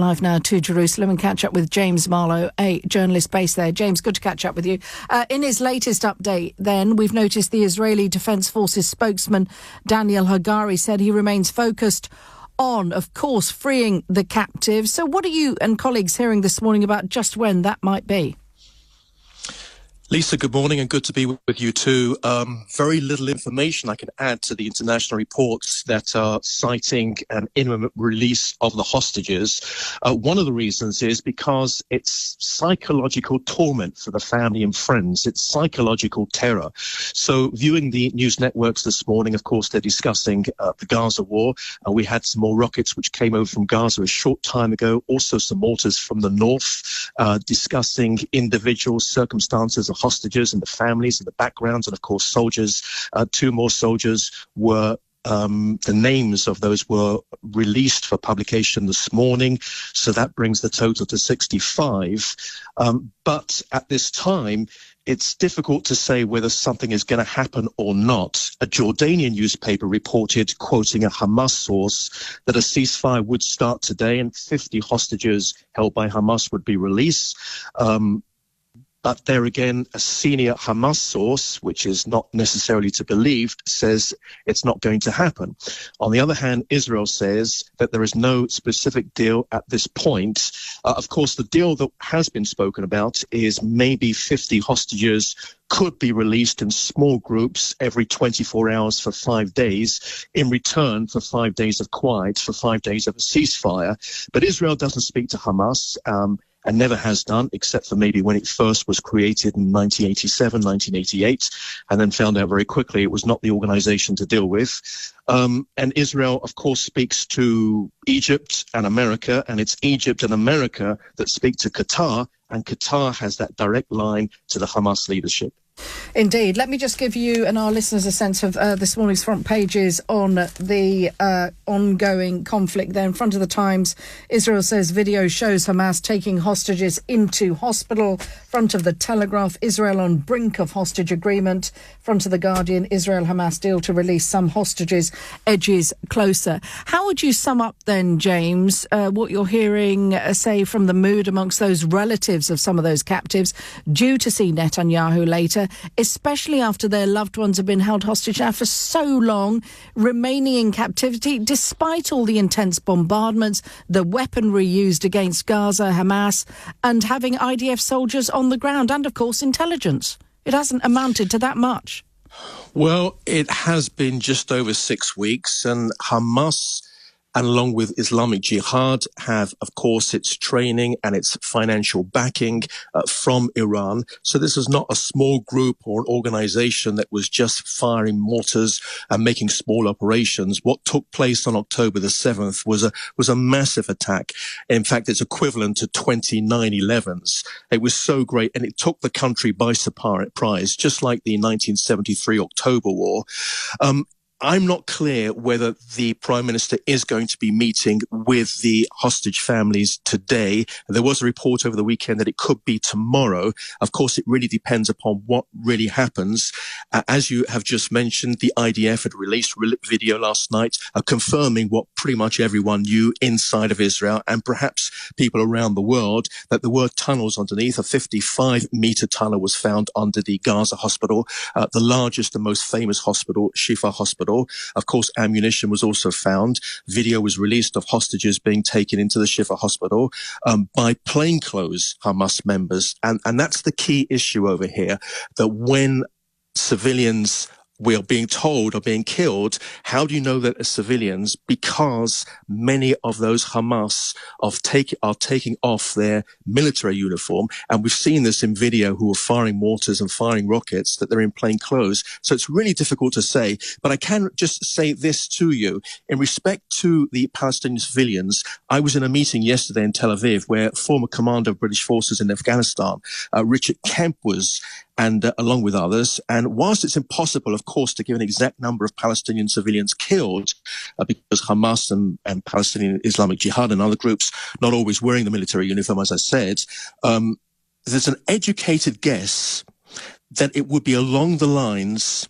Live now to Jerusalem and catch up with James Marlow, a journalist based there. James, good to catch up with you. In his latest update then, we've noticed the Israeli Defence Forces spokesman Daniel Hagari said he remains focused on, of course, freeing the captives. So what are you and colleagues hearing this morning about just when that might be? Lisa, good morning and good to be with you too. Very little information I can add to the international reports that are citing an imminent release of the hostages. One of the reasons is because it's psychological torment for the family and friends. It's psychological terror. So viewing the news networks this morning, of course, they're discussing the Gaza war. We had some more rockets which came over from Gaza a short time ago, also some mortars from the north, discussing individual circumstances of hostages and the families and the backgrounds, and of course soldiers. Two more soldiers were the names of those were released for publication this morning, so that brings the total to 65. But at this time, it's difficult to say whether something is going to happen or not. A Jordanian newspaper reported, quoting a Hamas source, that a ceasefire would start today and 50 hostages held by Hamas would be released. But there again, a senior Hamas source, which is not necessarily to be believed, says it's not going to happen. On the other hand, Israel says that there is no specific deal at this point. Of course, the deal that has been spoken about is maybe 50 hostages could be released in small groups every 24 hours for 5 days in return for 5 days of quiet, for 5 days of a ceasefire. But Israel doesn't speak to Hamas. And never has done, except for maybe when it first was created in 1987, 1988, and then found out very quickly it was not the organization to deal with. And Israel, of course, speaks to Egypt and America, and it's Egypt and America that speak to Qatar, and Qatar has that direct line to the Hamas leadership. Indeed. Let me just give you and our listeners a sense of this morning's front pages on the ongoing conflict there. In front of the Times, Israel says video shows Hamas taking hostages into hospital. Front of the Telegraph, Israel on brink of hostage agreement. Front of the Guardian, Israel-Hamas deal to release some hostages edges closer. How would you sum up then, James, what you're hearing, say, from the mood amongst those relatives of some of those captives due to see Netanyahu later, especially after their loved ones have been held hostage now for so long, remaining in captivity despite all the intense bombardments, the weaponry used against Gaza, Hamas, and having IDF soldiers on the ground, and of course intelligence? It hasn't amounted to that much. Well, it has been just over 6 weeks, and Hamas, and along with Islamic Jihad, have, of course, its training and its financial backing from Iran. So this is not a small group or an organization that was just firing mortars and making small operations. What took place on October the 7th was a massive attack. In fact, it's equivalent to 20 9/11s. It was so great, and it took the country by surprise, just like the 1973 October War. I'm not clear whether the Prime Minister is going to be meeting with the hostage families today. There was a report over the weekend that it could be tomorrow. Of course, it really depends upon what really happens. As you have just mentioned, the IDF had released video last night confirming what pretty much everyone knew inside of Israel and perhaps people around the world, that there were tunnels underneath. A 55-meter tunnel was found under the Gaza hospital, the largest and most famous hospital, Shifa Hospital. Of course, ammunition was also found. Video was released of hostages being taken into the Shifa hospital by plainclothes Hamas members. And that's the key issue over here, that when civilians we are being told are being killed, how do you know that are civilians? Because many of those Hamas are taking off their military uniform. And we've seen this in video, who are firing mortars and firing rockets, that they're in plain clothes. So it's really difficult to say. But I can just say this to you. In respect to the Palestinian civilians, I was in a meeting yesterday in Tel Aviv where former commander of British forces in Afghanistan, Richard Kemp, was, and along with others. And whilst it's impossible, of course, to give an exact number of Palestinian civilians killed, because Hamas and Palestinian Islamic Jihad and other groups not always wearing the military uniform, as I said, there's an educated guess that it would be along the lines,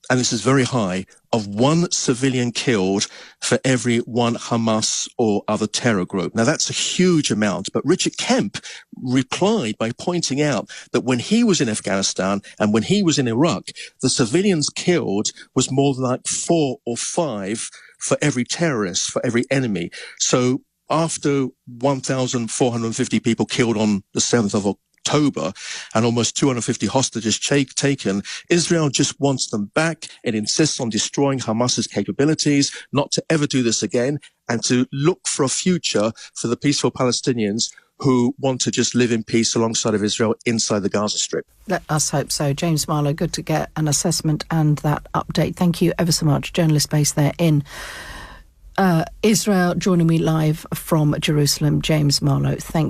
and this is very high, of one civilian killed for every one Hamas or other terror group. Now, that's a huge amount, but Richard Kemp replied by pointing out that when he was in Afghanistan and when he was in Iraq, the civilians killed was more than like 4 or 5 for every terrorist, for every enemy. So after 1,450 people killed on the 7th of October and almost 250 hostages taken, Israel just wants them back. It insists on destroying Hamas's capabilities, not to ever do this again, and to look for a future for the peaceful Palestinians who want to just live in peace alongside of Israel inside the Gaza Strip. Let us hope so. James Marlow, good to get an assessment and that update. Thank you ever so much. Journalist based there in Israel, joining me live from Jerusalem, James Marlow. Thank